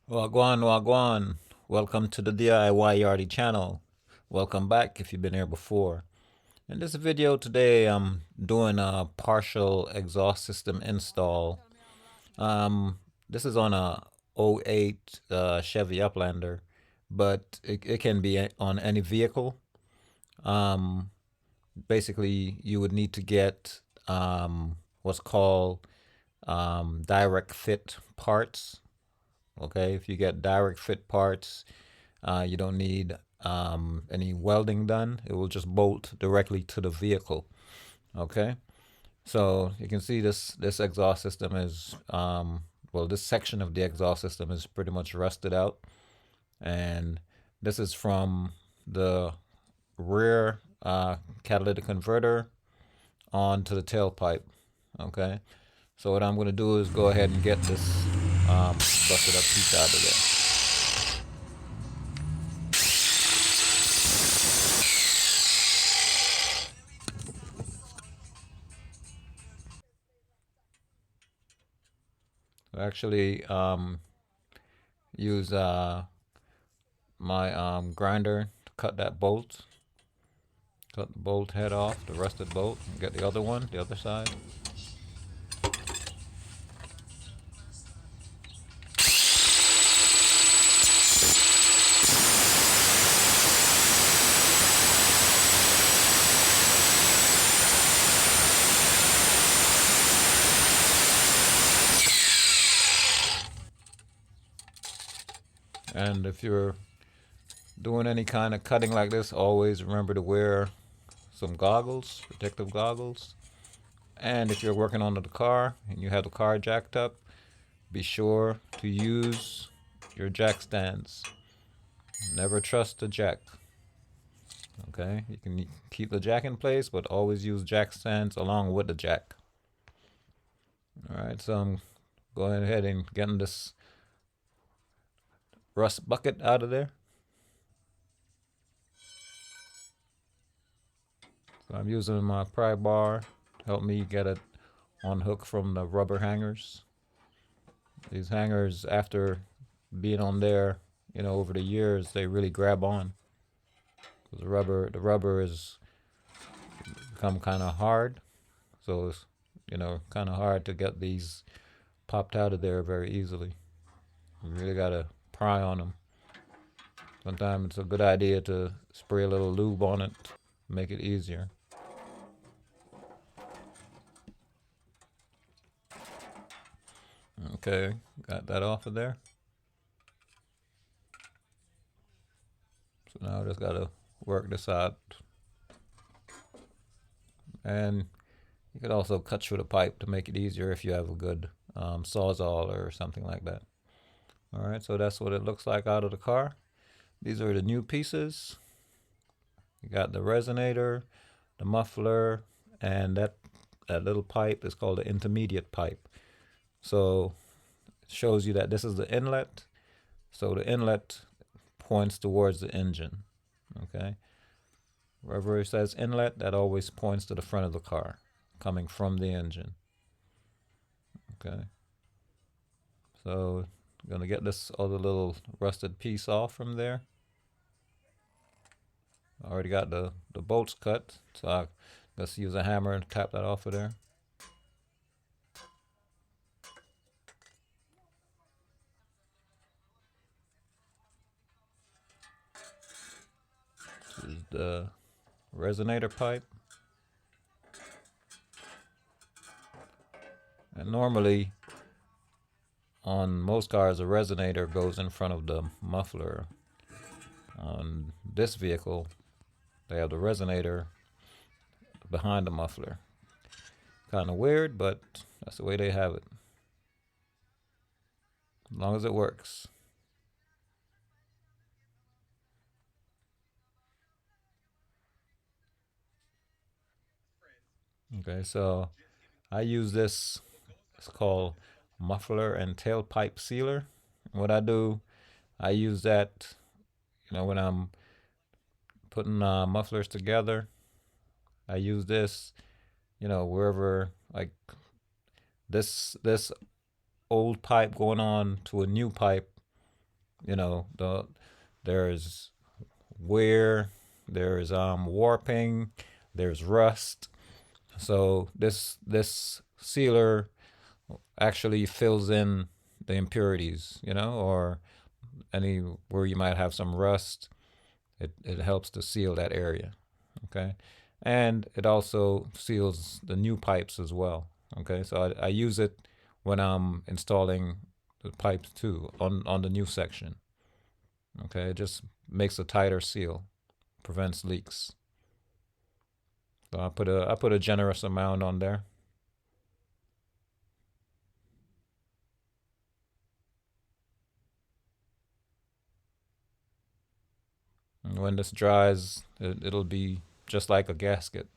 Wagwan, wagwan. Welcome to the DIY Yardy channel. Welcome back if you've been here before. In this video today, I'm doing a partial exhaust system install. Um, this is on a '08 Chevy Uplander, but it can be on any vehicle. Um, Basically, you would need to get what's called direct fit parts. Okay, if you get direct fit parts, you don't need any welding done. It will just bolt directly to the vehicle. Okay, so you can see this exhaust system is well, this section of the exhaust system is pretty much rusted out, and this is from the rear catalytic converter onto the tailpipe. Okay, so what I'm going to do is go ahead and get this busted up piece out of there. So actually, use my grinder to cut that bolt. Cut the bolt head off, the rusted bolt, and get the other one, the other side. And if you're doing any kind of cutting like this, always remember to wear some goggles, protective goggles. And if you're working on the car and you have the car jacked up, be sure to use your jack stands. Never trust the jack. Okay, you can keep the jack in place, but always use jack stands along with the jack. All right, so I'm going ahead and getting this rust bucket out of there. So I'm using my pry bar to help me get it on hook from the rubber hangers. These hangers, after being on there, over the years, they really grab on. The rubber is become kind of hard, so it's kind of hard to get these popped out of there very easily. You really gotta pry on them. Sometimes it's a good idea to spray a little lube on it, make it easier. Okay, got that off of there. So now I just gotta work this out. And you could also cut through the pipe to make it easier if you have a good sawzall or something like that. All right, so that's what it looks like out of the car. These are the new pieces. You got the resonator, the muffler, and that little pipe is called the intermediate pipe. So it shows you that this is the inlet. So the inlet points towards the engine. Okay. Wherever it says inlet, that always points to the front of the car, coming from the engine. Okay. So I'm gonna get this other little rusted piece off from there. I already got the bolts cut, so I just use a hammer and tap that off of there. This is the resonator pipe. And normally, on most cars, a resonator goes in front of the muffler. On this vehicle, they have the resonator behind the muffler. Kind of weird, but that's the way they have it. As long as it works. Okay, so I use this, it's called muffler and tailpipe sealer. What I do, I use that, when I'm putting mufflers together. I use this, wherever, like this old pipe going on to a new pipe, there's wear, there's warping, there's rust. So this sealer actually fills in the impurities, or any where you might have some rust. It helps to seal that area. Okay, and it also seals the new pipes as well. Okay, so I use it when I'm installing the pipes too on the new section. Okay, it just makes a tighter seal, prevents leaks. So I put a generous amount on there. And when this dries, it'll be just like a gasket.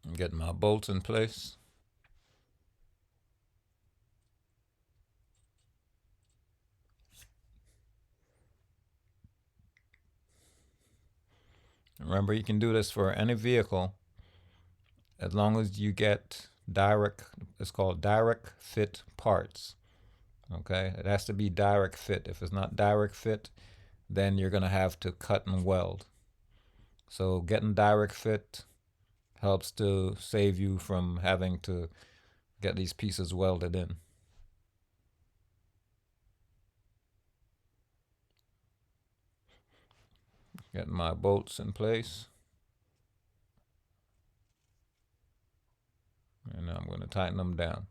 I'm getting my bolts in place. Remember, you can do this for any vehicle as long as you get direct, it's called direct fit parts. Okay, it has to be direct fit. If it's not direct fit, then you're going to have to cut and weld. So getting direct fit helps to save you from having to get these pieces welded in. Getting my bolts in place. And I'm going to tighten them down.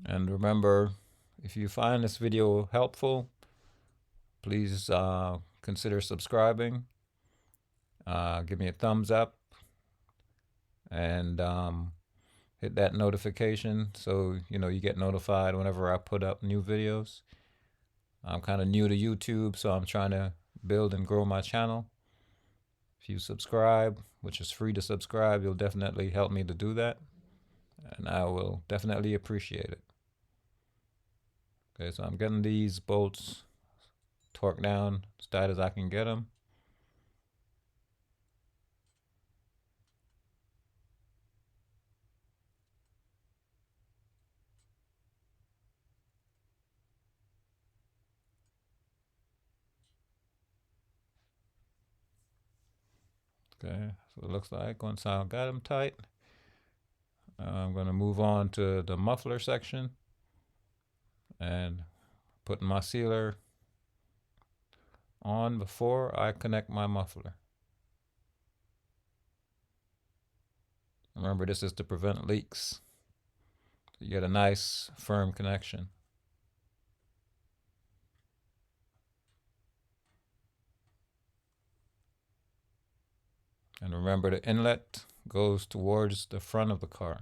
And remember, if you find this video helpful, please consider subscribing. Give me a thumbs up and hit that notification so you get notified whenever I put up new videos. I'm kind of new to YouTube, so I'm trying to build and grow my channel. If you subscribe, which is free to subscribe, you'll definitely help me to do that, and I will definitely appreciate it. Okay, so I'm getting these bolts torqued down as tight as I can get them. Okay, so it looks like once I got them tight, I'm going to move on to the muffler section and putting my sealer on before I connect my muffler. Remember, this is to prevent leaks. You get a nice firm connection. And remember, the inlet goes towards the front of the car.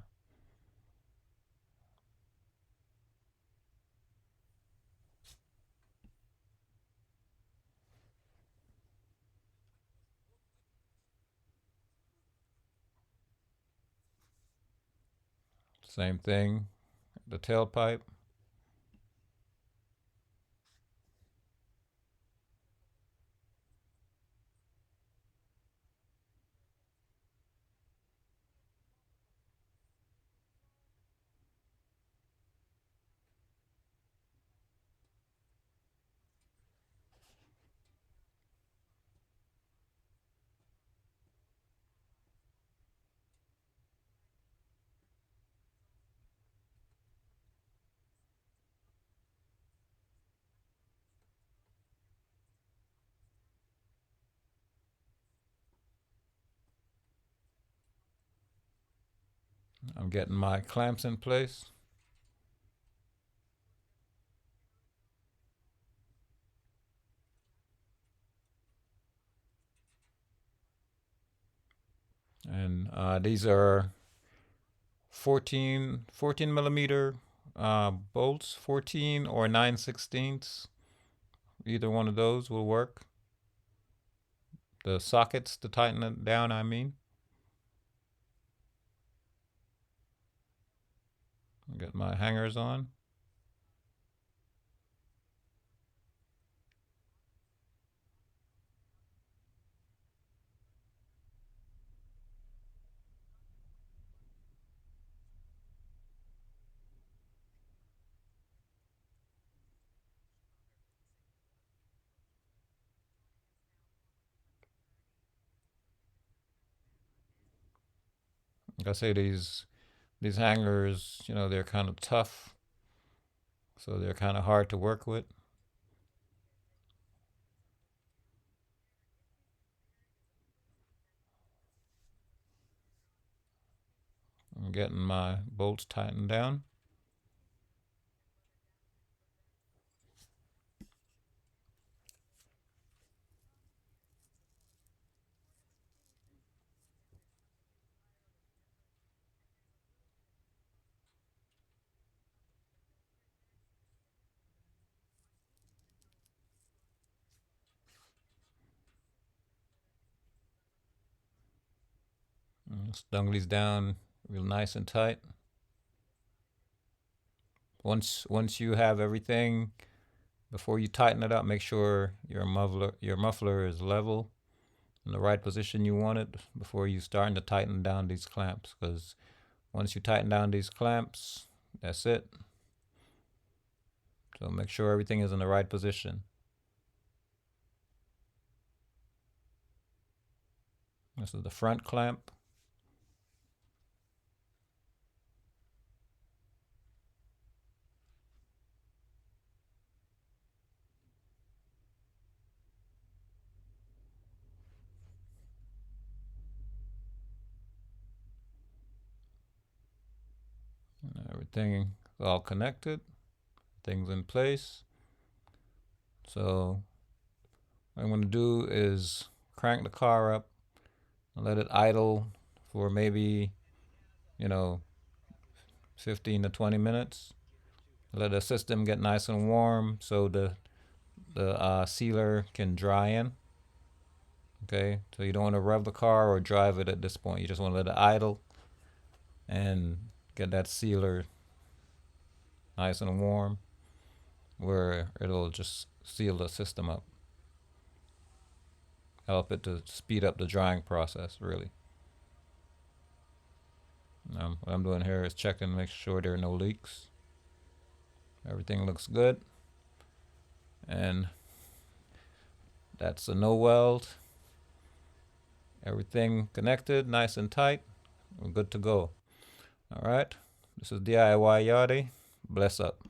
Same thing, the tailpipe. I'm getting my clamps in place. And these are 14 millimeter bolts, 14 or 9/16. Either one of those will work. The sockets to tighten it down, I mean. Get my hangers on. Like I say, these hangers, they're kind of tough, so they're kind of hard to work with. I'm getting my bolts tightened down. Stung these down real nice and tight. Once you have everything, before you tighten it up, make sure your muffler is level in the right position you want it before you starting to tighten down these clamps. Because once you tighten down these clamps, that's it. So make sure everything is in the right position. This is the front clamp. Everything is all connected. Things in place. So what I'm going to do is crank the car up and let it idle for maybe, you know, 15 to 20 minutes. Let the system get nice and warm so the sealer can dry in. Okay, so you don't want to rev the car or drive it at this point. You just want to let it idle and get that sealer nice and warm where it'll just seal the system up. Help it to speed up the drying process, really. What I'm doing here is checking, make sure there are no leaks. Everything looks good. And that's a no weld. Everything connected, nice and tight. We're good to go. All right. This is DIY Yardy. Bless up.